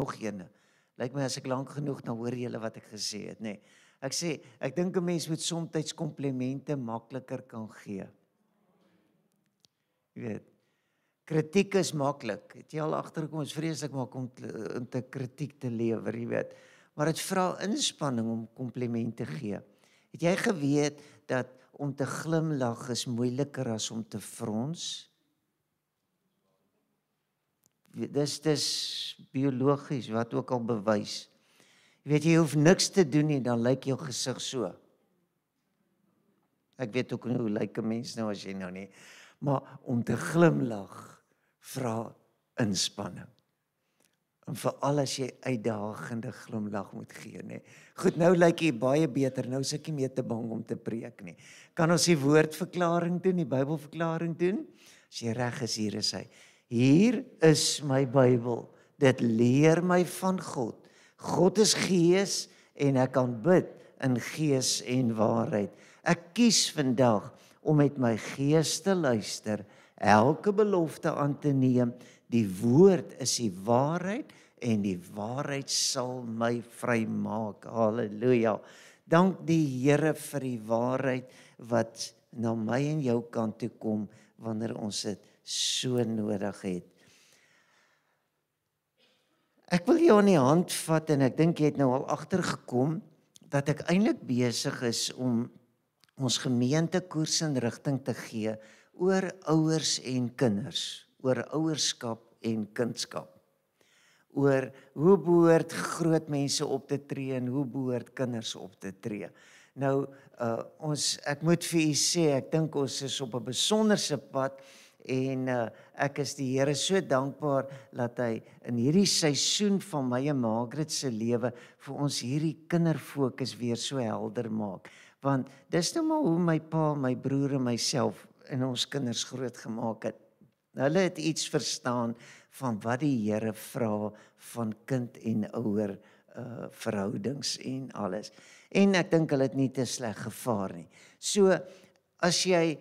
nog ene. Lyk my as ek lank genoeg, dan hoor julle wat ek gesê het, nee. Ek sê, ek dink 'n mens moet soms komplimente makliker kan gee. Jy weet, kritiek is maklik. Het jy al agtergekom, is vreeslik maak om te kritiek te lewer, jy weet. Maar dit vra inspanning om komplimente te gee. Het jy geweet dat om te glimlag is moeiliker as om te frons? Dis biologies, wat ook al bewys. Jy weet, jy hoef niks te doen nie, dan lyk jou gesig so. Ek weet ook nie hoe lyk 'n mens nou as jy nou nie. Maar om te glimlag vra inspanning. En veral as jy uitdagende glimlag moet gee, nê. Goed, nou lyk jy baie beter, nou is ek nie meer te bang om te preek nie. Kan ons die woordverklaring doen, die Bybelverklaring doen? As jy reg is, hier is hy. Hier is my Bybel, dit leer my van God. God is gees en ek kan bid in gees en waarheid. Ek kies vandag om met my gees te luister, elke belofte aan te neem. Die woord is die waarheid en die waarheid sal my vrymaak. Halleluja. Dank die Here vir die waarheid wat na my en jou kant toe kom wanneer ons dit so nodig het. Ek wil jou aan die hand vat en ek dink jy het nou al agtergekom dat ek eintlik besig is om ons gemeentekoers en rigting te gee oor ouers en kinders, oor ouerskap en kindskap, oor hoe behoort groot mense op te tree en hoe behoort kinders op te tree. Nou, ek moet vir u sê, ek dink ons is op 'n besonderse pad en ek is die Here so dankbaar dat hy in hierdie seisoen van my en Margaret se lewe vir ons hierdie kinderfokus weer so helder maak. Want dis nou maar hoe my pa, my broer en myself en ons kinders groot gemaak het. Hulle het iets verstaan van wat die Here vra van kind en ouer verhoudings en alles. En ek dink hulle het nie te sleg gevaar nie. So, as jy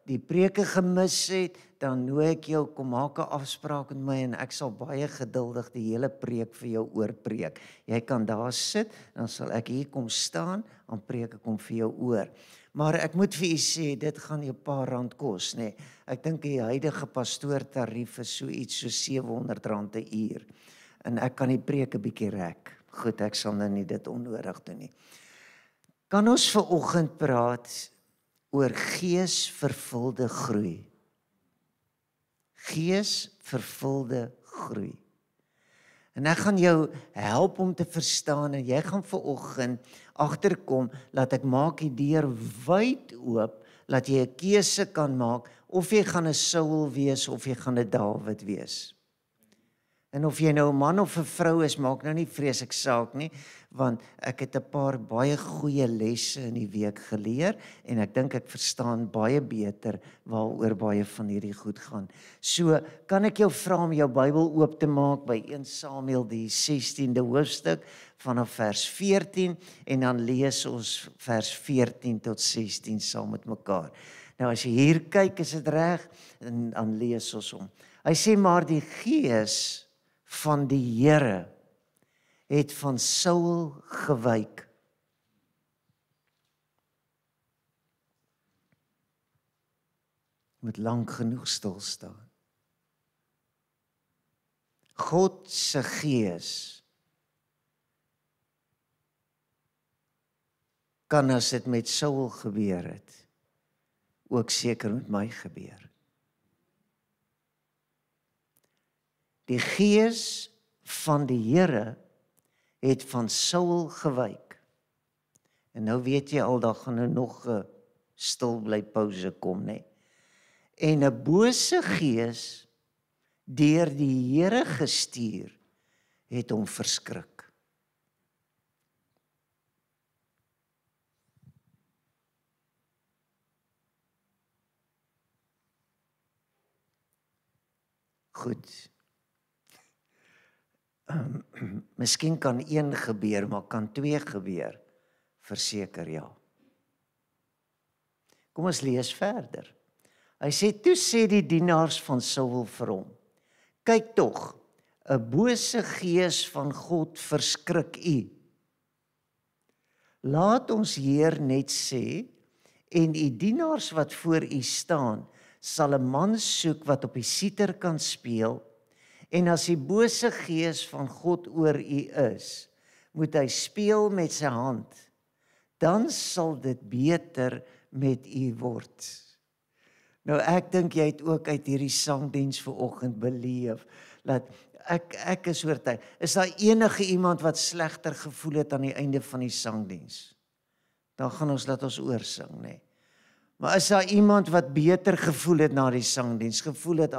die preke gemis het, dan nooi ek jou, kom maak 'n afspraak met my en ek sal baie geduldig die hele preek vir jou oorpreek. Jy kan daar sit, dan sal ek hier kom staan, dan preek ek hom vir jou oor. Maar ek moet vir u sê, dit gaan jou 'n paar rand kos, nê. Ek dink die huidige pastoortarief is so iets so R700 'n uur. En ek kan die preek 'n bietjie rek. Goed, ek sal nou nie dit onnodig doen nie. Kan ons vanoggend praat oor geesvervulde groei? Geesvervulde groei. En ek gaan jou help om te verstaan en jy gaan vanoggend agterkom dat ek maak die deur wyd oop, dat jy 'n keuse kan maak of jy gaan 'n Saul wees of jy gaan 'n Dawid wees. En of jy nou 'n man of 'n vrou is, maak nou nie vreeslik saak nie, want ek het 'n paar baie goeie lesse in die week geleer en ek dink ek verstaan baie beter waaroor baie van hierdie goed gaan. So, kan ek jou vra om jou Bybel oop te maak by 1 Samuel die 16de hoofstuk vanaf vers 14 en dan lees ons vers 14 tot 16 saam met mekaar. Nou as jy hier kyk, is dit reg, en dan lees ons hom. Hy sê maar die Gees van die Here het van Saul gewyk. Moet lank genoeg stil staan. God se Gees kan as dit met Saul gebeur het, ook seker met my gebeur. Die Gees van die Here het van Saul gewyk. En nou weet jy al, daar gaan nou nog 'n stil bly pouse kom, nê. En 'n bose gees deur die Here gestuur het hom verskrik. Goed. Miskien kan 1 gebeur, maar kan 2 gebeur? Verseker ja. Kom ons lees verder. Hy sê, toe sê die dienaars van Saul vir hom, kyk tog, 'n bose gees van God verskrik u. Laat ons Heer net sê, en u dienaars wat voor u staan, sal 'n man soek wat op die siter kan speel, en as die bose gees van God oor u is, moet hy speel met sy hand, dan sal dit beter met u word. Nou ek dink jy het ook uit hierdie sangdiens vanoggend beleef, dat ek is oortuig, is daar enige iemand wat slegter gevoel het aan die einde van die sangdiens? Dan gaan ons laat ons oorsing, nê. Maar is daar iemand wat beter gevoel het na die sangdiens, gevoel het,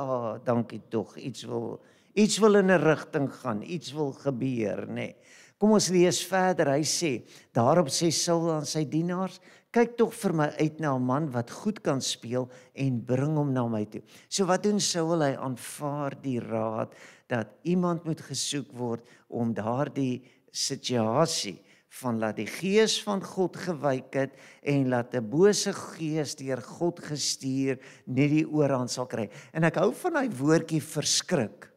dankie tog, iets wil in 'n rigting gaan, iets wil gebeur, nê. Kom ons lees verder, hy sê, daarop sê Saul aan sy dienaars, kyk tog vir my uit na 'n man wat goed kan speel en bring hom na my toe. So wat doen Saul? Hy aanvaar die raad dat iemand moet gesoek word om daardie situasie van laat die gees van God gewyk het en laat 'n bose gees deur God gestuur net die oorhand sal kry. En ek hou van daai woordjie verskrik.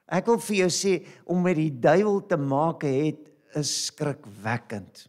Ek wil vir jou sê, om met die duiwel te maak het, is skrikwekkend.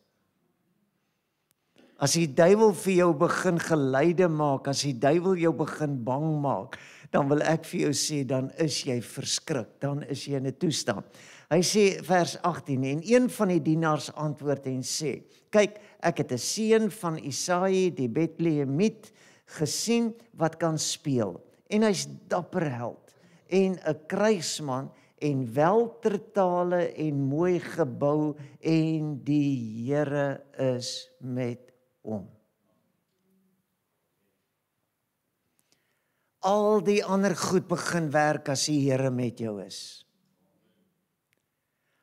As die duiwel vir jou begin geleide maak, as die duiwel jou begin bang maak, dan wil ek vir jou sê, dan is jy verskrik, dan is jy in 'n toestand. Hy sê vers 18, en een van die dienaars antwoord en sê, kyk, ek het 'n seun van Isaai die Betlehemiet gesien wat kan speel, en hy's dapper held, en 'n krygsman, en weltertale en mooi gebou, en die Here is met hom. Al die ander goed begin werk as die Here met jou is.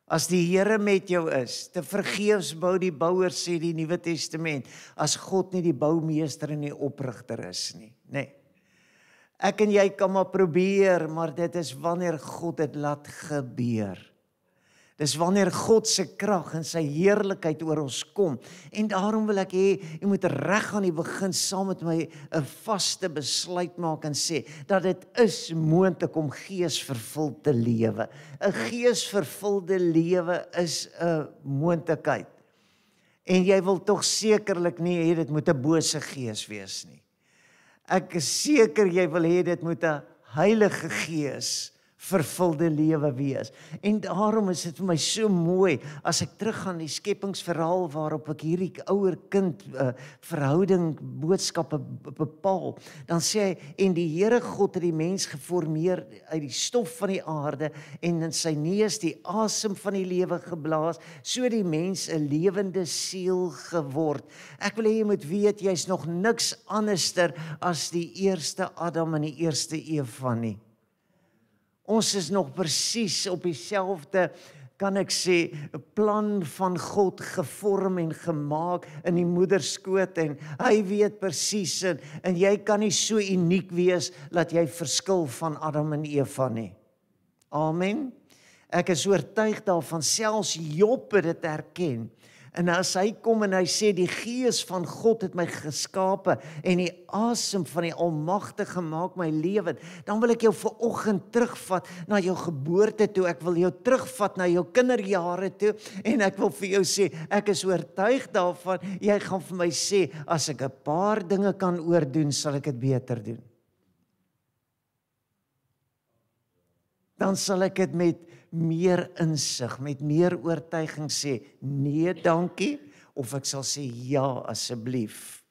As die Here met jou is, te vergeefs bou die bouers, sê die Nuwe Testament, as God nie die boumeester en die oprigter is nie, nê. Ek en jy kan maar probeer, maar dit is wanneer God dit laat gebeur. Dis wanneer God se krag en sy heerlikheid oor ons kom. En daarom wil ek hê, jy moet reg aan die begin saam met my 'n vaste besluit maak en sê, dat dit is moontlik om geesvervuld te lewe. 'n Geesvervulde lewe is 'n moontlikheid. En jy wil tog sekerlik nie hê dit moet 'n bose gees wees nie. Ek is seker jy wil hê dit moet 'n Heilige Gees vervulde lewe wees. En daarom is dit vir my so mooi, as ek teruggaan die skepingsverhaal waarop ek hierdie ouer kind verhouding boodskappe bepaal, dan sê hy, en die Here God het die mens geformeer uit die stof van die aarde, en in sy neus die asem van die lewe geblaas, so die mens 'n lewende siel geword. Ek wil hê jy moet weet, jy's nog niks anderster as die eerste Adam en die eerste Eva nie. Ons is nog presies op dieselfde, kan ek sê, plan van God gevorm en gemaak in die moederskoot, en hy weet presies, en jy kan nie so uniek wees, dat jy verskil van Adam en Eva nie. Amen. Ek is oortuig daarvan, selfs Job het dit erken. En as hy kom en hy sê, die Gees van God het my geskape, en die asem van die Almagtige maak my lewend, dan wil ek jou vanoggend terugvat na jou geboorte toe, ek wil jou terugvat na jou kinderjare toe, en ek wil vir jou sê, ek is oortuig daarvan, jy gaan vir my sê, as ek 'n paar dinge kan oordoen, sal ek dit beter doen. Dan sal ek dit met meer insig, met meer oortuiging sê, nee dankie, of ek sal sê ja asseblief.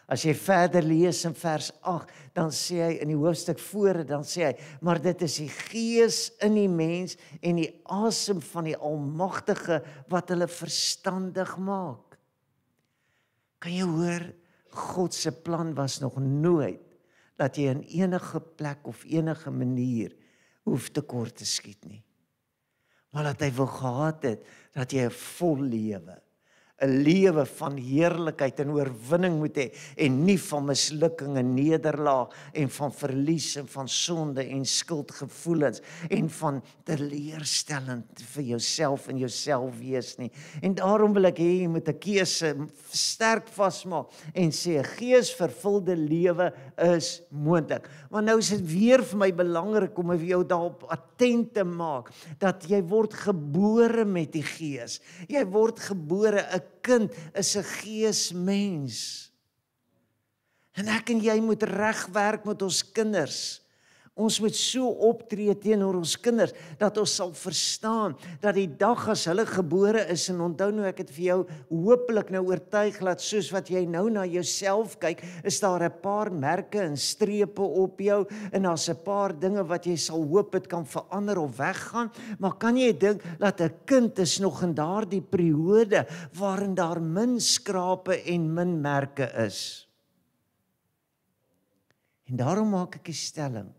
As jy verder lees in vers 8, dan sê hy in die hoofstuk voor, dan sê hy, maar dit is die Gees in die mens en die asem van die Almagtige wat hulle verstandig maak. Kan jy hoor, God se plan was nog nooit dat jy in enige plek of enige manier hoef tekort te skiet nie. Maar dat hy wil gehad het, dat jy 'n vol lewe, 'n lewe van heerlikheid en oorwinning moet hê en nie van mislukking en nederlaag en van verlies en van sonde en skuldgevoelens en van teleurstelling vir jouself en jouself wees nie. En daarom wil ek hê jy moet 'n keuse sterk vasmaak en sê 'n geesvervulde lewe is moontlik. Maar nou is dit weer vir my belangrik om vir jou daarop attent te maak dat jy word gebore met die Gees. Jy word gebore, 'n kind is 'n geesmens. En ek en jy moet regwerk met ons kinders. Ons moet so optree teenoor ons kinders, dat ons sal verstaan, dat die dag as hulle gebore is, en onthou nou ek het vir jou hopelik nou oortuig laat, soos wat jy nou na jouself kyk, is daar 'n paar merke en strepe op jou, en daar's 'n paar dinge wat jy sal hoop het kan verander of weggaan, maar kan jy dink, dat 'n kind is nog in daardie periode, waarin daar min skrape en min merke is. En daarom maak ek 'n stelling,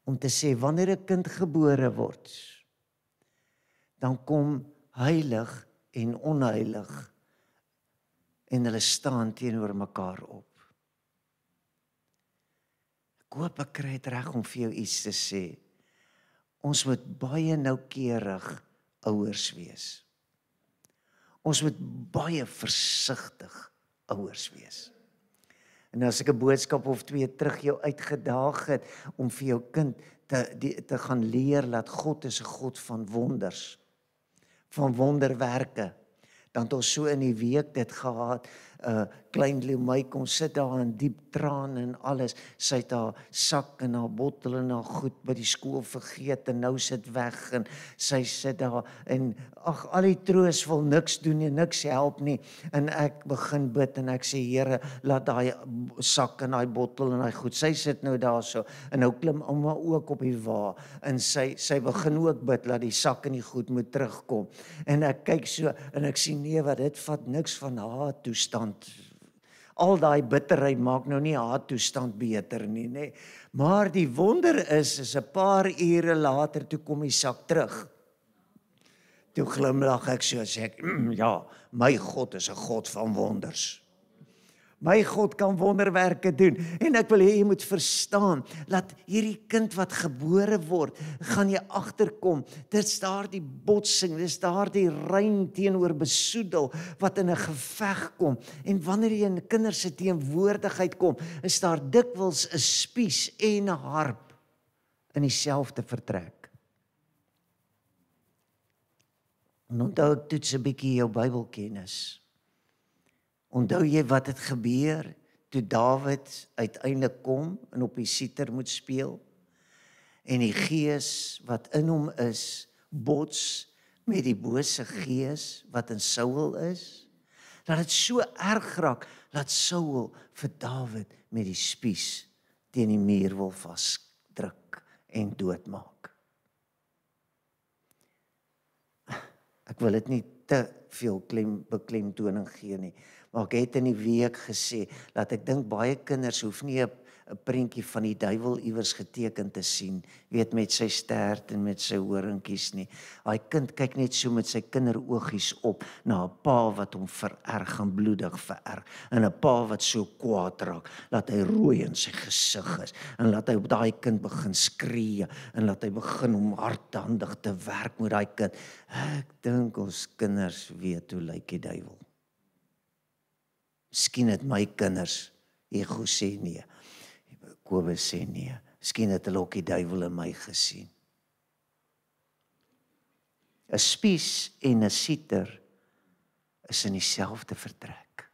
om te sê, wanneer 'n kind gebore word, dan kom heilig en onheilig, en hulle staan teenoor mekaar op. Ek hoop ek kry dit reg om vir jou iets te sê. Ons moet baie noukeurig ouers wees. Ons moet baie versigtig ouers wees. En as ek 'n boodskap of twee terug jou uitgedaag het om vir jou kind te gaan leer dat God is 'n God van wonders, van wonderwerke, dan het ons so in die week dit gehad, klein Leomey kom sit daar in diep trane en alles, sy het haar sak en haar bottel en haar goed by die skool vergeet en nou sit weg en sy sit daar en ag, al die troos wil niks doen en niks help nie, en ek begin bid en ek sê, Here, laat daai sak en daai bottel en daai goed, sy sit nou daar so, en nou klim ouma ook op die wa, en sy begin ook bid, laat die sak en die goed moet terugkom, en ek kyk so, en ek sien, nee, wat dit vat niks van haar toestand. Al daai bitterheid maak nou nie haar toestand beter nie, nê. Maar die wonder is 'n paar ure later, toe kom die sak terug. Toe glimlag ek so, sê ek, ja, my God is 'n God van wonders. My God kan wonderwerke doen, en ek wil hê jy moet verstaan, dat hierdie kind wat gebore word, gaan jy agterkom, dit is daar die botsing, dit is daar die rein teenoor besoedel, wat in 'n geveg kom, en wanneer jy in kinders se teenwoordigheid kom, is daar dikwels 'n spies en 'n harp in dieselfde vertrek. En onthou ek toets 'n bietjie jou Bybelkennis. Onthou jy wat het gebeur toe Dawid uiteindelik kom en op die siter moet speel en die gees wat in hom is bots met die bose gees wat in Saul is, dat dit so erg raak dat Saul vir Dawid met die spies teen die muur wil vasdruk en doodmaak. Ek wil dit nie te veel beklemtoning gee nie, maar ek het in die week gesê, dat ek dink baie kinders hoef nie 'n prentjie van die duiwel iewers geteken te sien, weet met sy stert en met sy horingkies nie. Daai kind kyk net so met sy kinderoogies op na 'n pa wat hom vererg en bloedig vererg, en 'n pa wat so kwaad raak, dat hy rooi in sy gesig is, en laat hy op daai kind begin skree, en laat hy begin om hardhandig te werk met daai kind. Ek dink ons kinders weet hoe lyk die duiwel. Miskien het my kinders, Ego sê nee, Kobus sê nee, miskien het hulle ook die duiwel in my gesien. 'n Spies en 'n siter is in dieselfde vertrek.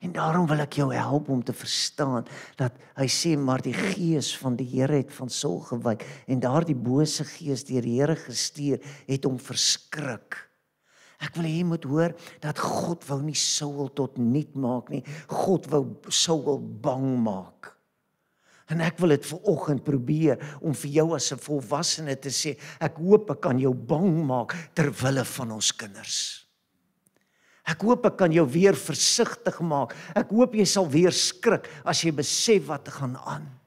En daarom wil ek jou help om te verstaan, dat hy sê, maar die gees van die Here het van Saul gewyk, en daardie bose gees deur die Here gestuur, het hom verskrik. Ek wil hê jy moet hoor, dat God wou nie Saul tot niet maak nie, God wou Saul bang maak. En ek wil dit vanoggend probeer, om vir jou as 'n volwassene te sê, ek hoop ek kan jou bang maak, ter wille van ons kinders. Ek hoop ek kan jou weer versigtig maak, ek hoop jy sal weer skrik, as jy besef wat gaan aan.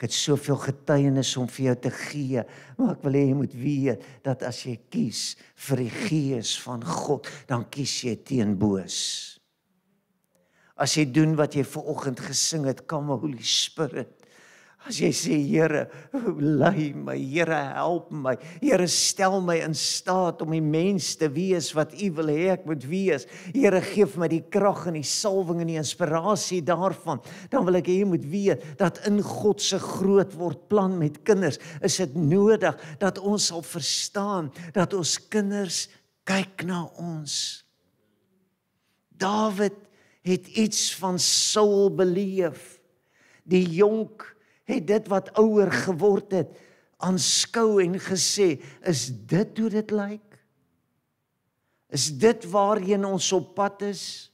Ek het soveel getuienis om vir jou te gee, maar ek wil hê jy moet weet, dat as jy kies vir die Gees van God, dan kies jy teen boos. As jy doen wat jy vanoggend gesing het, come Holy Spirit. As jy sê, Here, lei my, Here, help my, Here, stel my in staat om die mens te wees wat U wil hê ek moet wees. Here, geef my die krag en die salwing en die inspirasie daarvan. Dan wil ek hê jy moet weet, dat in God se groot word plan met kinders, is dit nodig dat ons sal verstaan, dat ons kinders kyk na ons. Dawid het iets van Saul beleef. Die jonk het dit wat ouer geword het, aanskou en gesê, is dit hoe dit lyk? Is dit waarheen ons op pad is?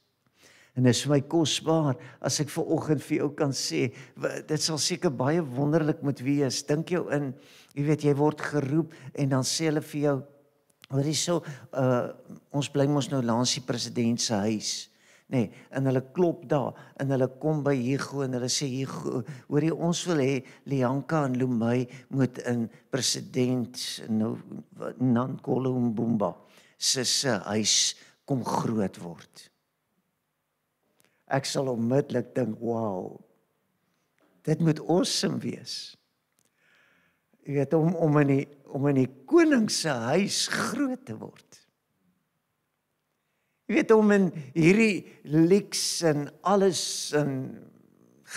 En dit is vir my kosbaar, as ek vanoggend vir jou kan sê, dit sal seker baie wonderlik moet wees. Dink jou in, jy weet, jy word geroep, en dan sê hulle vir jou, hoor jy so, ons bly mos nou langs die president se huis. Nee, en hulle klop daar, en hulle kom by Hugo, en hulle sê, Hugo, hoor jy, ons wil hê, Lianka en Lumay moet in president Nankolo Mbumba se huis kom groot word. Ek sal onmiddellik dink, wow, dit moet awesome wees. Jy weet, om in die koning se huis groot te word. Jy weet, om in hierdie liks en alles en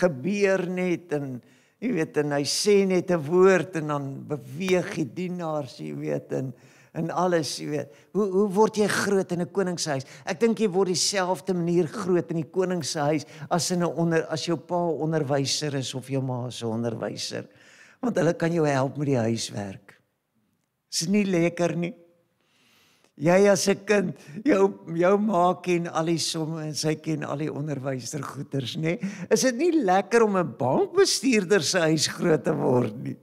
gebeur net, en jy weet, en hy sê net 'n woord, en dan beweeg die dienaars, jy weet, en alles, jy weet. Hoe word jy groot in 'n koningshuis? Ek dink jy word dieselfde manier groot in die koningshuis, as jou pa onderwyser is, of jou ma se onderwyser. Want hulle kan jou help met die huiswerk. Is nie lekker nie? Jy as 'n kind, jou ma ken al die somme en sy ken al die onderwysergoeders, nê? Is dit nie lekker om 'n bankbestuurder se huis groot te word nie?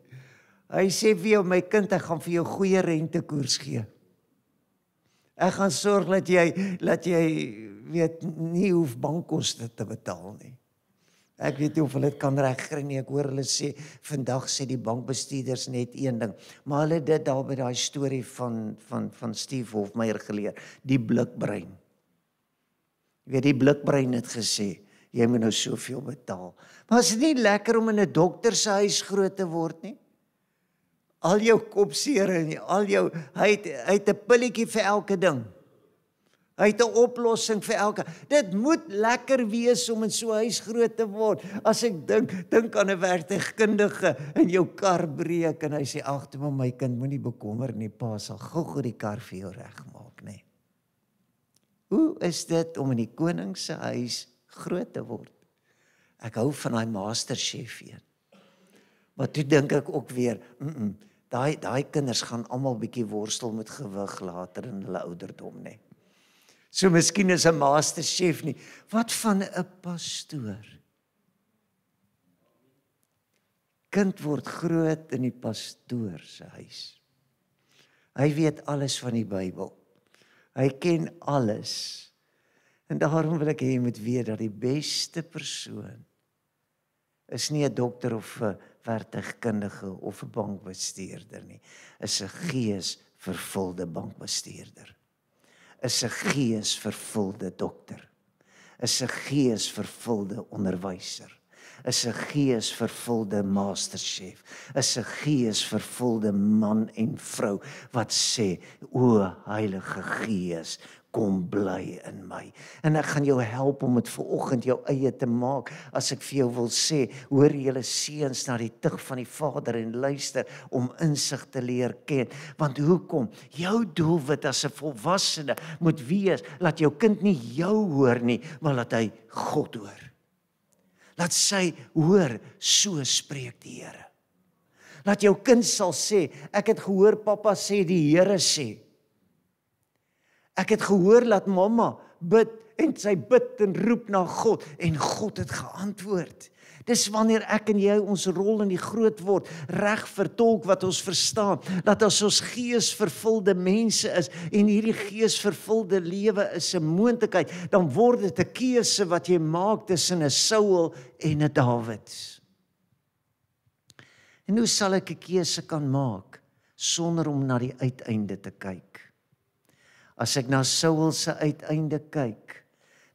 Hy sê vir jou, my kind, ek gaan vir jou goeie rentekoers gee. Ek gaan sorg dat jy weet, nie hoef bankkoste te betaal nie. Ek weet nie of hulle dit kan regkry nie. Ek hoor hulle sê, vandag sê die bankbestuurders net een ding, maar hulle het dit daar by daai storie van Steve Hofmeyer geleer, die blikbrein. Jy weet, die blikbrein het gesê, jy moet nou soveel betaal. Maar is dit nie lekker om in 'n dokter se huis groot te word nie? Al jou kopseer en hy het 'n pilletjie vir elke ding. Hy het 'n oplossing vir elke. Dit moet lekker wees om in so 'n huis groot te word. As ek dink aan 'n werktuigkundige in jou kar breek en hy sê, ag, toe my kind, moenie bekommer nie, pa sal gou die kar vir jou regmaak, nê. Hoe is dit om in die koning se huis groot te word? Ek hou van daai MasterChef een. Maar toe dink ek ook weer, daai kinders gaan almal bietjie worstel met gewig later in hulle ouderdom, nê. So miskien is 'n MasterChef nie. Wat van 'n pastoor? Kind word groot in die pastoor se huis. Hy weet alles van die Bybel. Hy ken alles. En daarom wil ek hê jy moet weet dat die beste persoon is nie 'n dokter of 'n werktuigkundige of 'n bankbestuurder nie. Is 'n geesvervulde bankbestuurder. Is 'n geesvervulde dokter. Is 'n geesvervulde onderwyser. Is 'n geesvervulde MasterChef. Is 'n geesvervulde man en vrou wat sê, o Heilige Gees, kom bly in my. En ek gaan jou help om dit vanoggend jou eie te maak. As ek vir jou wil sê, hoor julle seuns na die tug van die Vader en luister om insig te leer ken. Want hoekom? Jou doelwit as 'n volwassene moet wees, laat jou kind nie jou hoor nie, maar laat hy God hoor. Laat sy hoor, so spreek die Here. Laat jou kind sal sê, ek het gehoor pappa sê die Here sê. Ek het gehoor dat mamma bid en sy bid en roep na God en God het geantwoord. Dis wanneer ek en jy ons rol in die groot word reg vertolk wat ons verstaan, dat as ons geesvervulde mense is en hierdie geesvervulde lewe is 'n moontlikheid, dan word dit 'n keuse wat jy maak tussen 'n Saul en 'n Dawid. En hoe sal ek 'n keuse kan maak sonder om na die uiteinde te kyk? As ek na Saul se uiteinde kyk,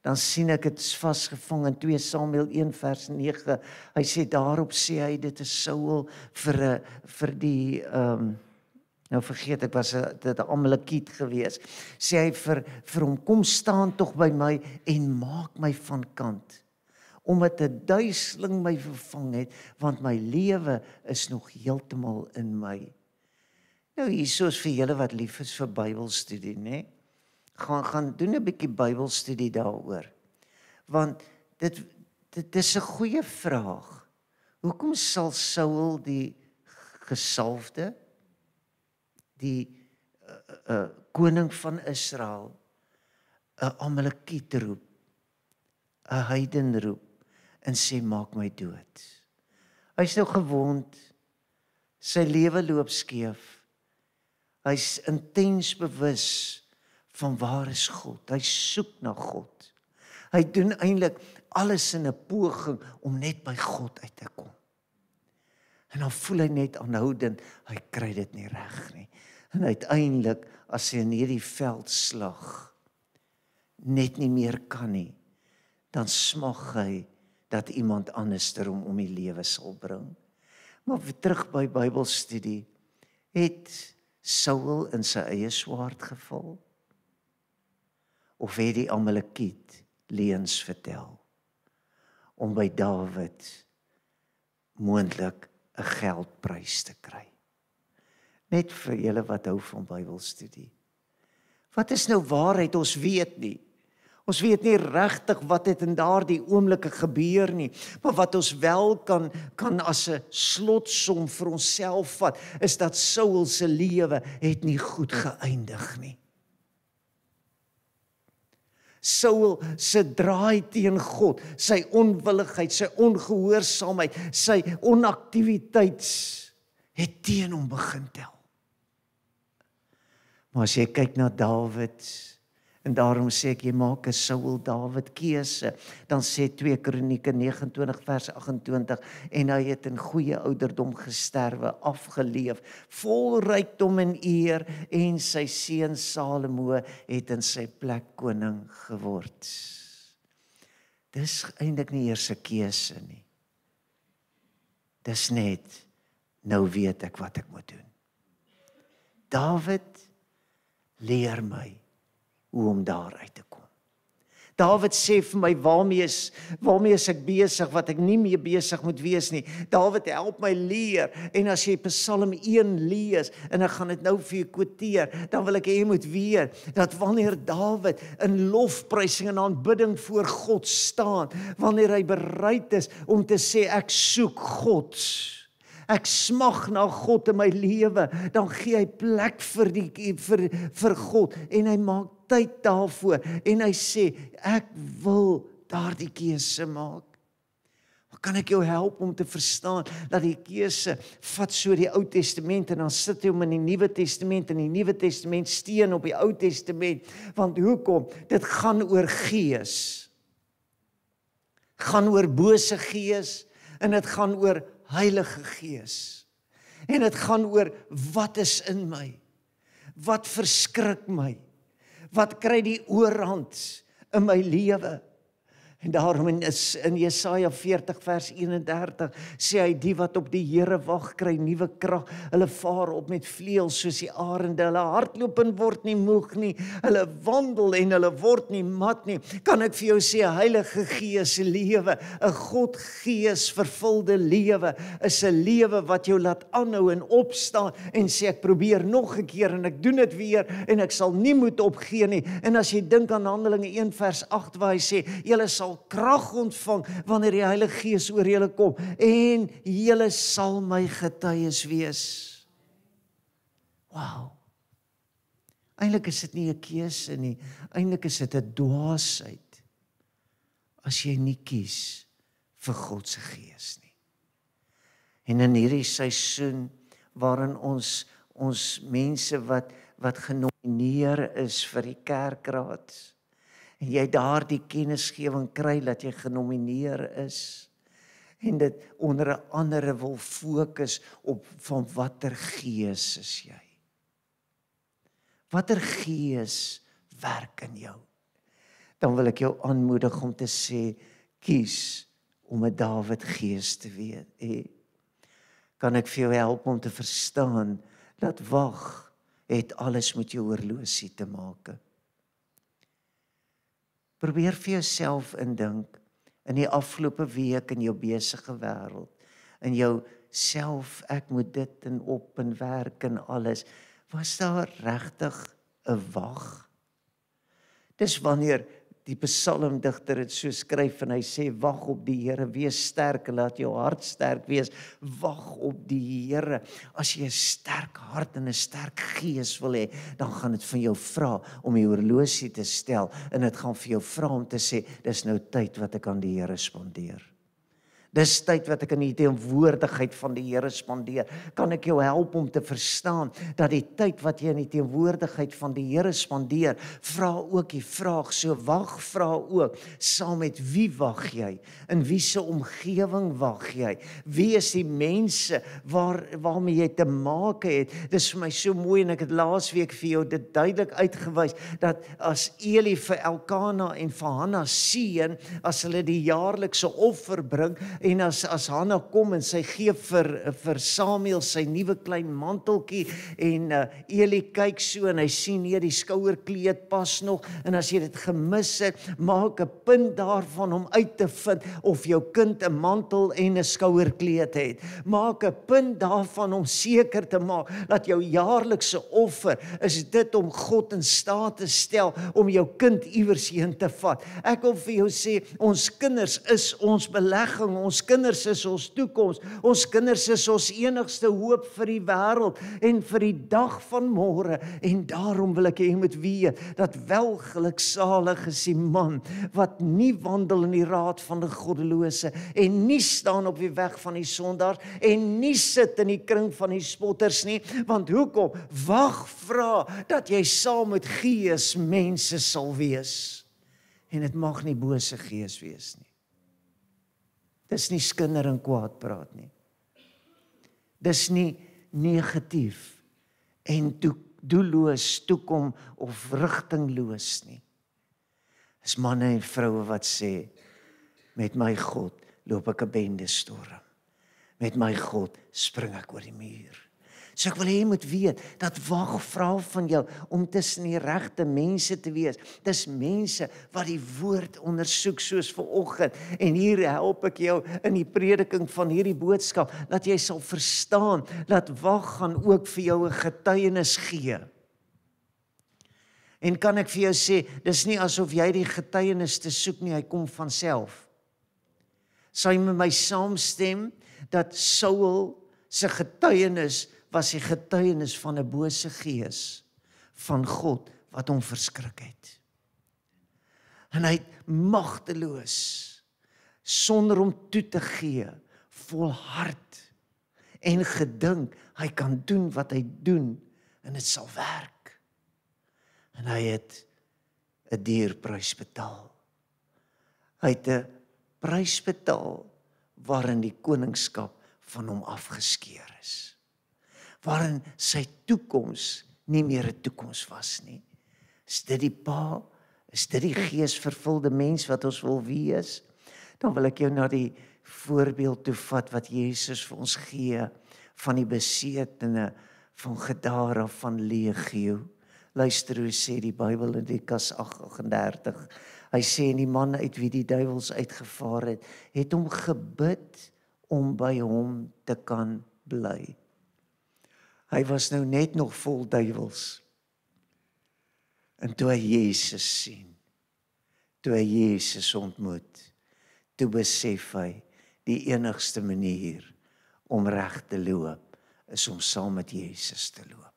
dan sien ek dit is vasgevang in 2 Samuel 1 vers 9. Hy sê daarop sê hy dit is Saul vir die nou vergeet ek, was dit 'n Amalekiet gewees. Sê hy vir hom, kom staan tog by my en maak my van kant, omdat 'n duiseling my vervang het, want my lewe is nog heeltemal in my. Nou hierso is vir julle wat lief is vir Bybelstudie, né? Gaan doen 'n bietjie Bybelstudie daaroor. Want dit is 'n goeie vraag. Hoekom sal Saul die gesalfde, die koning van Israel, 'n Amalekiet roep, 'n heiden roep en sê maak my dood? Hy's nou gewond, sy lewe loop skeef. Hy's intens bewus van waar is God. Hy soek na God. Hy doen eintlik alles in 'n poging om net by God uit te kom. En dan voel hy net aanhoudend, hy kry dit nie reg nie. En uiteindelik, as hy in hierdie veldslag net nie meer kan nie, dan smag hy dat iemand anders hom om die lewe sal bring. Maar weer terug by Bybelstudie, het Saul in sy eie swaard geval? Of het die Amalekiet leuns vertel om by Dawid moontlik 'n geldprys te kry? Net vir julle wat hou van Bybelstudie. Wat is nou waarheid? Ons weet nie. Ons weet nie regtig wat het in daardie oomblikke gebeur nie, maar wat ons wel kan as 'n slotsom vir onsself vat, is dat Saul se lewe het nie goed geëindig nie. Saul se draai teen God, sy onwilligheid, sy ongehoorsaamheid, sy onaktiwiteit het teen hom begin tel. Maar as jy kyk na Dawid, en daarom sê ek, jy maak 'n Saul-Dawid keuse, dan sê 2 Kronieke 29 vers 28, en hy het in goeie ouderdom gesterwe, afgeleef, vol rykdom en eer, en sy seun Salomo het in sy plek koning geword. Dis eintlik nie eers 'n keuse nie. Dis net, nou weet ek wat ek moet doen. Dawid leer my hoe om daar uit te kom. Dawid sê vir my, waarmee is ek besig, wat ek nie meer besig moet wees nie. Dawid help my leer, en as jy Psalm 1 lees, en ek gaan dit nou vir jou quoteer, dan wil ek hê jy moet weet, dat wanneer Dawid in lofprysing en aanbidding voor God staan, wanneer hy bereid is om te sê, ek soek God, ek smag na God in my lewe, dan gee hy plek vir God, en hy maak tyd daarvoor, en hy sê, ek wil daardie keuse maak. Maar kan ek jou help om te verstaan, dat die keuse vat so die Ou Testament, en dan sit jy hom in die Nuwe Testament, en die Nuwe Testament steun op die Ou Testament, want hoekom? Dit gaan oor gees, gaan oor bose gees, en dit gaan oor Heilige Gees. En dit gaan oor, wat is in my? Wat verskrik my? Wat kry die oorhand in my lewe? En daarom in Jesaja 40 vers 31 sê hy, die wat op die Here wag, kry nuwe krag, hulle vaar op met vleuels soos die arende, hulle hardloop en word nie moeg nie, hulle wandel en hulle word nie mat nie. Kan ek vir jou sê, Heilige Gees lewe, 'n Godgees vervulde lewe, is 'n lewe wat jou laat aanhou en opstaan en sê, ek probeer nog 'n keer en ek doen dit weer en ek sal nie moet opgee nie. En as jy dink aan Handelinge 1 vers 8 waar hy sê, julle sal krag ontvang wanneer die Heilige Gees oor julle kom, en julle sal my getuies wees. Wow. Eintlik is dit nie 'n keuse nie, eintlik is dit 'n dwaasheid as jy nie kies vir God se Gees nie. En in hierdie seisoen waarin ons mense wat genomineer is vir die kerkraad, en jy daardie kennisgewing kry dat jy genomineer is, en dit onder 'n andere wil fokus op van watter gees is jy? Watter gees werk in jou? Dan wil ek jou aanmoedig om te sê, kies om 'n Dawid gees te wees. Kan ek vir jou help om te verstaan dat wag het alles met jou horlosie te maak? Probeer vir jouself indink in die afgelope week in jou besige wêreld, in jou self, ek moet dit en op en werk en alles. Was daar regtig 'n wag? Dis wanneer die psalmdigter het so skryf en hy sê, wag op die Here, wees sterk en laat jou hart sterk wees. Wag op die Here. As jy 'n sterk hart en 'n sterk gees wil hê, dan gaan dit van jou vra om die horlosie te stel en dit gaan vir jou vra om te sê, dis nou tyd wat ek aan die Here spandeer. Dis tyd wat ek in die teenwoordigheid van die Here spandeer. Kan ek jou help om te verstaan dat die tyd wat jy in die teenwoordigheid van die Here spandeer, vra ook die vraag, so wag vra ook, saam met wie wag jy? In wie se omgewing wag jy? Wie is die mense waarmee jy te maak het? Dis vir my so mooi en ek het laasweek vir jou dit duidelik uitgewys, dat as Eli vir Elkana en vir Hanna seën, as hulle die jaarlikse offer bring, en as Hanna kom en sy gee vir Samuel sy nuwe klein manteltjie en Eli kyk so en hy sien nie die skouerkleed pas nog, en as jy dit gemis het, maak 'n punt daarvan om uit te vind of jou kind 'n mantel en 'n skouerkleed het. Maak 'n punt daarvan om seker te maak dat jou jaarlikse offer is dit om God in staat te stel om jou kind iewers heen te vat. Ek wil vir jou sê, ons kinders is ons belegging, ons kinders is ons toekoms, ons kinders is ons enigste hoop vir die wêreld en vir die dag van môre, en daarom wil ek hê jy moet weet, dat welgeluksalig is die man, wat nie wandel in die raad van die goddelose, en nie staan op die weg van die sondaars, en nie sit in die kring van die spotters nie, want hoekom? Wag vra, dat jy saam met gees mense sal wees, en dit mag nie bose gees wees nie. Dis nie skinder en kwaad praat nie. Dis nie negatief en doelloos toekom of rigtingloos nie. Dis manne en vroue wat sê, met my God loop ek 'n bendestorm. Met my God spring ek oor die muur. So ek wil hê jy moet weet, dat wag vra van jou om tussen die regte mense te wees. Dis mense wat die woord ondersoek soos vanoggend. En hier help ek jou in die prediking van hierdie boodskap, dat jy sal verstaan, dat wag gaan ook vir jou 'n getuienis gee. En kan ek vir jou sê, dis nie asof jy die getuienis te soek nie, hy kom van self. Sal jy met my saamstem, dat Saul se getuienis was die getuienis van 'n bose gees van God wat hom verskrik het. En hy het magteloos, sonder om toe te gee, volhard en gedink hy kan doen wat hy doen en dit sal werk. En hy het 'n duur prys betaal. Hy het 'n prys betaal waarin die koningskap van hom afgeskeur is. Waarin sy toekoms nie meer 'n toekoms was nie. Is dit die pa? Is dit die geesvervulde mens wat ons wil wees? Dan wil ek jou na die voorbeeld toe vat wat Jesus vir ons gee van die besetene van Gadara van Legio. Luister hoe sê die Bybel in Lukas 8:38. Hy sê, en die man uit wie die duiwels uitgevaar het hom gebid om by hom te kan bly. Hy was nou net nog vol duiwels. En toe hy Jesus sien, toe hy Jesus ontmoet, toe besef hy, die enigste manier om reg te loop, is om saam met Jesus te loop.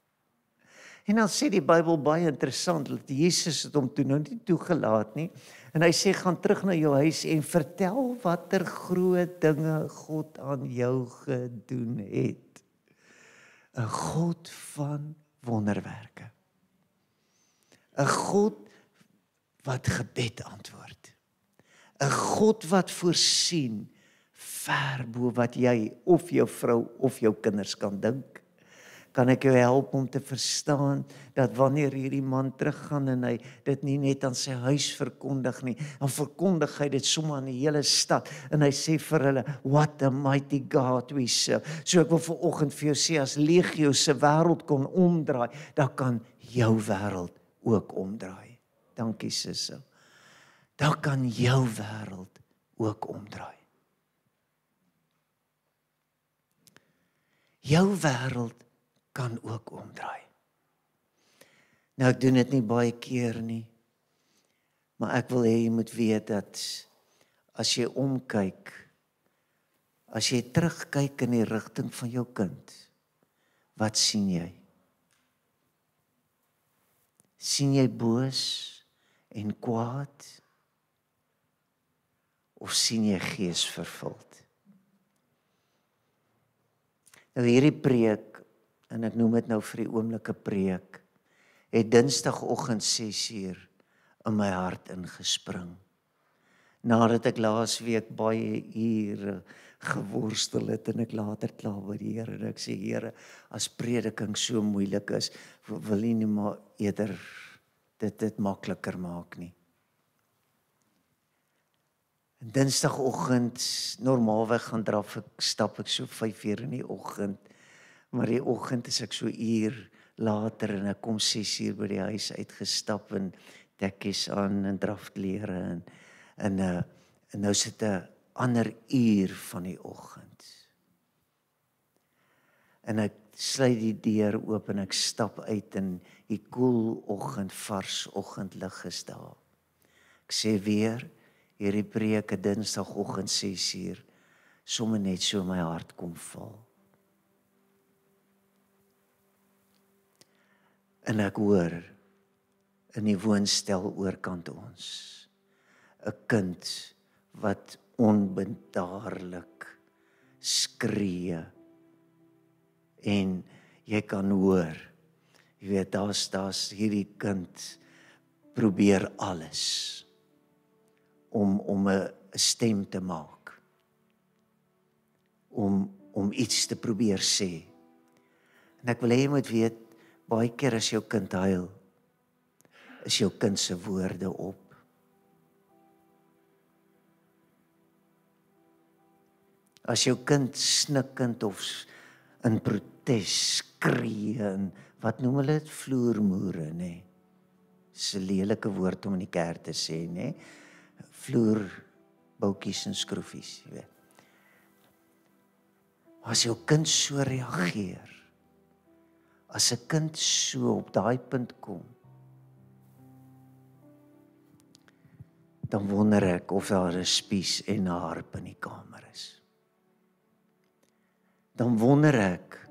En dan sê die Bybel baie interessant, dat Jesus het hom toe nou nie toegelaat nie, en hy sê, gaan terug na jou huis en vertel watter groot dinge God aan jou gedoen het. 'n God van wonderwerke. 'n God wat gebed antwoord. 'n God wat voorsien ver bo wat jy of jou vrou of jou kinders kan dink. Kan ek jou help om te verstaan dat wanneer hierdie man teruggaan en hy dit nie net aan sy huis verkondig nie, dan verkondig hy dit sommer aan die hele stad en hy sê vir hulle, what a mighty God we serve. So ek wil vanoggend vir jou sê, as Legio se wêreld kon omdraai, dan kan jou wêreld ook omdraai. Dankie Sissel. Dan kan jou wêreld ook omdraai. Jou wêreld kan ook omdraai. Nou ek doen dit nie baie keer nie, maar ek wil hê jy moet weet dat as jy omkyk, as jy terugkyk in die rigting van jou kind, wat sien jy? Sien jy boos en kwaad? Of sien jy geesvervuld? Nou hierdie preek, en ek noem dit nou vir die oomblike preek, het Dinsdagoggend 6:00 in my hart ingespring. Nadat ek laas week baie ure geworstel het en ek later klaar by die Here en ek sê Here, as prediking so moeilik is, wil U nie maar eerder dit makliker maak nie. En Dinsdagoggend, normaalweg stap ek so 5:00 in die oggend, maar die oggend is ek so uur later en ek kom 6:00 by die huis uitgestap en tekkies aan en draftklere en nou sit 'n ander uur van die oggend. En ek sluit die deur oop en ek stap uit en die koel oggend, vars oggendlig is daar. Ek sê weer, hierdie preek Dinsdagoggend 6:00, sommer net so my hart kom val. En ek hoor in die woonstel oorkant ons 'n kind wat onbedaarlik skree en jy kan hoor, jy weet daar's hierdie kind probeer alles om 'n stem te maak, om iets te probeer sê. En ek wil hê jy moet weet, baie keer as jou kind huil, is jou kind se woorde op. As jou kind snikkend of in protes skree en wat noem hulle dit, vloermoere, nê? Dis 'n lelike woord om in die kerk te sê, nê? Vloerboutjies en skroefies, jy weet. As jou kind so reageer, as 'n kind so op daai punt kom, dan wonder ek of daar 'n spies en 'n harp in die kamer is. Dan wonder ek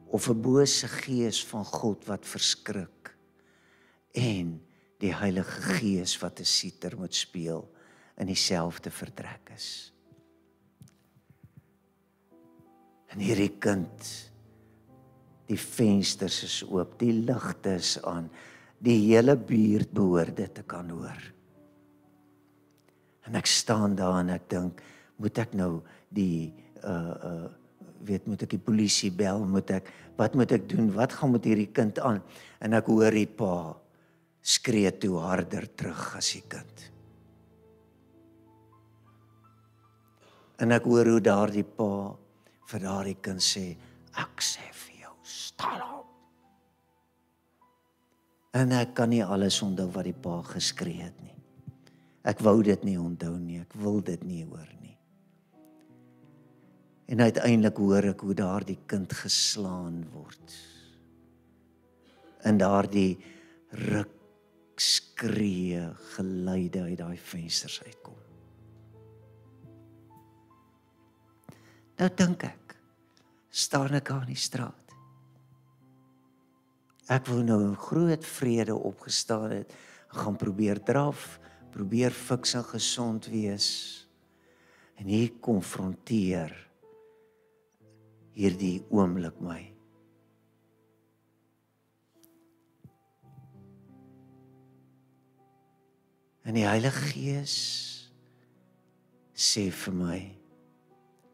of 'n bose gees van God wat verskrik en die Heilige Gees wat 'n siter moet speel in dieselfde vertrek is. En hierdie kind, die vensters is oop, die ligte is aan, die hele buurt behoort dit te kan hoor. En ek staan daar en ek dink, moet ek nou moet ek die polisie bel, wat moet ek doen, wat gaan met hierdie kind aan? En ek hoor die pa skree toe harder terug as die kind. En ek hoor hoe daardie pa vir daardie kind sê, ek sê vir jou, staan op. En ek kan nie alles onthou wat die pa geskree het nie. Ek wou dit nie onthou nie, ek wil dit nie hoor nie. En uiteindelik hoor ek hoe daardie kind geslaan word. En daardie ruk, skree, geluide uit daai vensters uitkom. Nou dink ek, staan ek aan die straat. Ek wou nou in groot vrede opgestaan het, gaan probeer draf, probeer fiks en gesond wees. En hier konfronteer hierdie oomblik my. En die Heilige Gees sê vir my,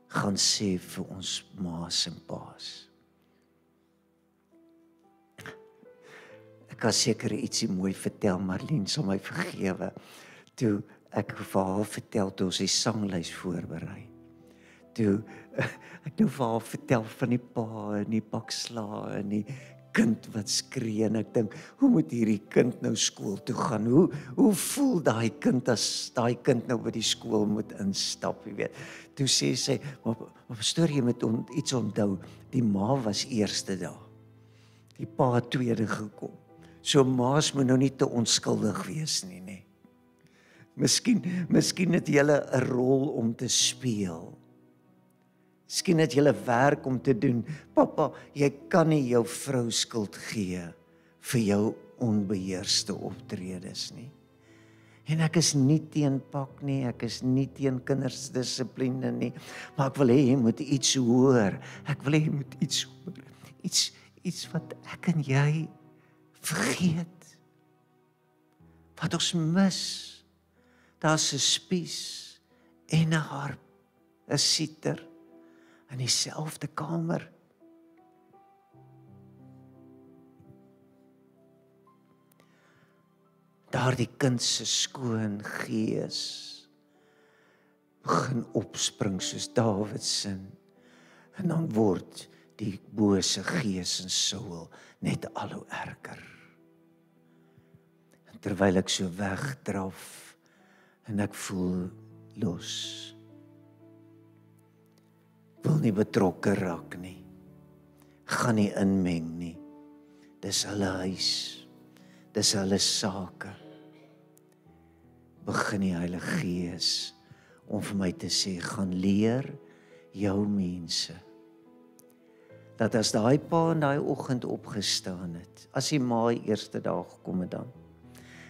gaan sê vir ons ma's en pa's. Ek kan seker ietsie mooi vertel, Marlene sal my vergewe. Toe ek vir haar vertel toe ons die sanglys voorberei. Toe ek nou vir haar vertel van die pa en die pak sla en die kind wat skree en ek dink, hoe moet hierdie kind nou skool toe gaan? Hoe voel daai kind as daai kind nou by die skool moet instap, jy weet? Toe sê sy, maar pastoor, jy moet iets onthou, die ma was eerste daar. Die pa het tweede gekom. So ma's moet nou nie te onskuldig wees nie, nê. Miskien het julle 'n rol om te speel. Miskien het julle werk om te doen. Pappa, jy kan nie jou vrou skuld gee vir jou onbeheerste optredes nie. En ek is nie teen pak nie, ek is nie teen kindersdissipline nie, maar ek wil hê jy moet iets hoor. Ek wil hê jy moet iets hoor. Iets wat ek en jy vergeet. Wat ons mis. Daar's 'n spies en 'n harp, 'n siter in dieselfde kamer. Daardie kind se skoon gees begin opspring soos Dawid se, en dan word die bose gees in Saul net al hoe erger. En terwyl ek so wegdraf en ek voel los, wil nie betrokke raak nie, gaan nie inmeng nie, dis hulle huis, dis hulle sake, begin die Heilige Gees om vir my te sê, gaan leer jou mense, dat as daai pa in daai oggend opgestaan het, as die ma die eerste dag gekom het dan,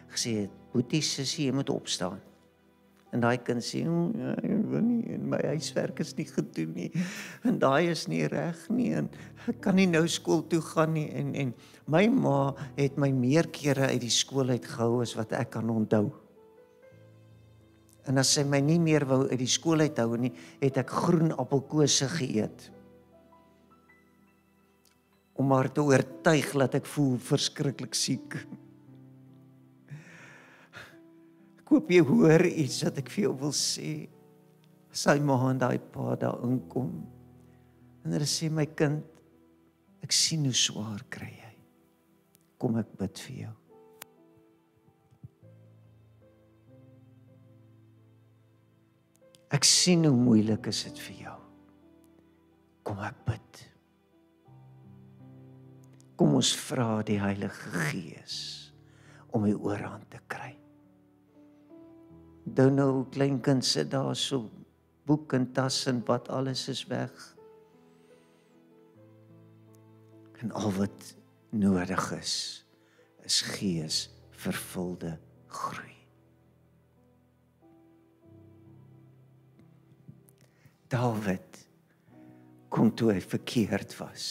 gesê het, Boetie, sussie, jy moet opstaan. En daai kind sê, ja, ek wil nie, en my huiswerk is nie gedoen nie, en daai is nie reg nie, en ek kan nie nou skool toe gaan nie, en my ma het my meer kere uit die skool uit gehou as wat ek kan onthou. En as sy my nie meer wou uit die skool uit hou nie, het ek groen appelkose geëet. Om haar te oortuig dat ek voel verskriklik siek. Ek hoop jy hoor iets wat ek vir jou wil sê. Sy ma en daai pa daar inkom. En hulle sê, my kind, ek sien hoe swaar kry jy. Kom ek bid vir jou. Ek sien hoe moeilik is dit vir jou. Kom ek bid. Kom ons vra die Heilige Gees om die oorhand te kry. Dan nou kleinkind sit daar so, boek en tas en wat alles is weg. En al wat nodig is Gees vervulde groei. Dawid kon toe hy verkeerd was,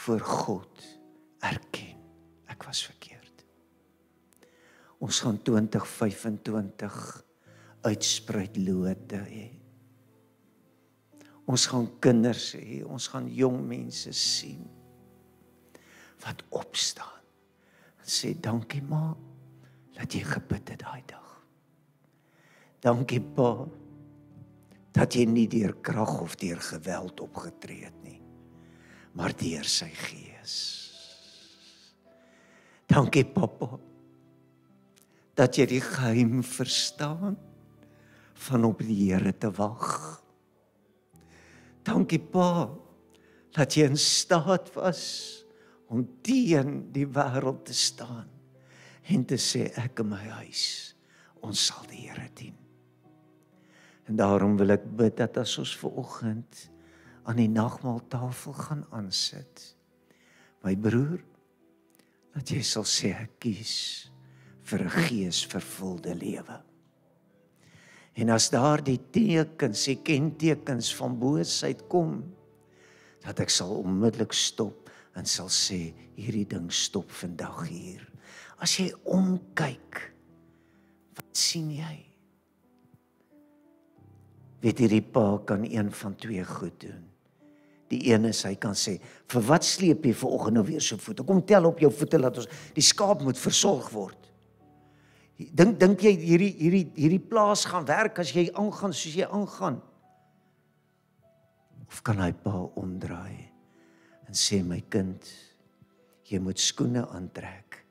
voor God erken, ek was verkeerd. Ons gaan 2025 uitspruit lote hê. Ons gaan kinders hê, ons gaan jong mense sien, wat opstaan, en sê, dankie ma, dat jy gebid het daai dag. Dankie pa, dat jy nie deur krag of deur geweld opgetree het nie, maar deur sy Gees. Dankie papa, dat jy die geheim verstaan van op die Here te wag. Dankie pa, dat jy in staat was om teen die wêreld te staan en te sê, ek en my huis, ons sal die Here dien. En daarom wil ek bid dat as ons vanoggend aan die nagmaaltafel gaan aansit, my broer, dat jy sal sê, ek kies vir 'n geesvervulde lewe. En as daar die tekens, die kentekens van boosheid kom, dat ek sal onmiddellik stop en sal sê, hierdie ding stop vandag hier. As jy omkyk, wat sien jy? Weet hierdie pa kan een van twee goed doen. Die een is, hy kan sê, vir wat sleep jy vanoggend nou weer so voete? Kom tel op jou voete, laat ons, die skaap moet versorg word. Dink jy hierdie plaas gaan werk as jy aangaan soos jy aangaan? Of kan hy pa omdraai en sê, my kind, jy moet skoene aantrek,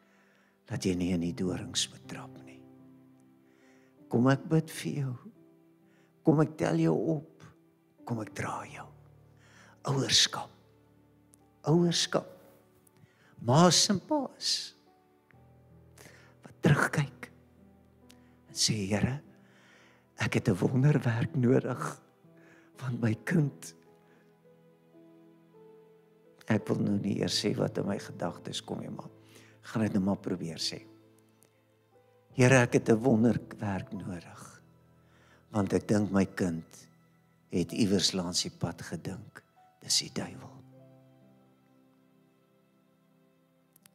dat jy nie in die dorings betrap nie. Kom ek bid vir jou, kom ek tel jou op, kom ek dra jou. Ouerskap, maas en paas, wat terugkyk, en sê, Here, ek het 'n wonderwerk nodig, van my kind. Ek wil nou nie eers sê wat in my gedagtes kom nie, maar gaan dit nou maar probeer sê. Here, ek het 'n wonderwerk nodig, want ek dink my kind het iewers langs die pad gedink, dis die duiwel.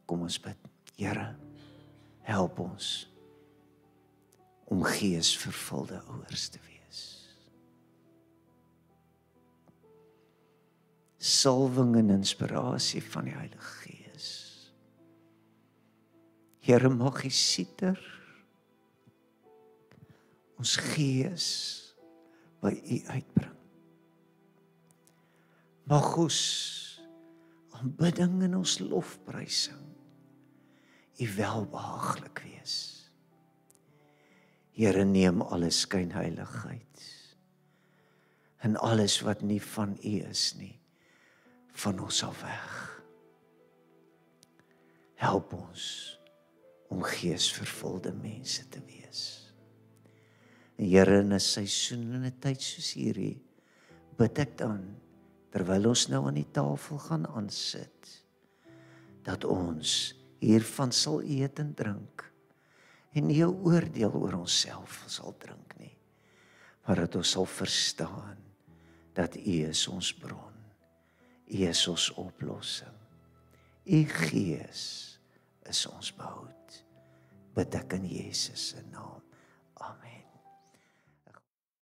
Kom ons bid. Here, help ons om geesvervulde ouers te wees. Salwing en inspirasie van die Heilige Gees. Here, mag U sieter ons gees by U uitbring. Mag ons aanbidding en ons lofprysing U welbehaaglik wees. Here, neem alle skynheiligheid en alles wat nie van U is nie, van ons af weg. Help ons om geesvervulde mense te wees. En Here, in 'n seisoen en 'n tyd soos hierdie, bid ek dan, terwyl ons nou aan die tafel gaan aansit, dat ons hiervan sal eet en drink, en nie 'n oordeel oor onsself sal drink nie, maar dat ons sal verstaan, dat U is ons bron, U is ons oplossing, U Gees is ons behoud, bid ek in Jesus se naam, amen.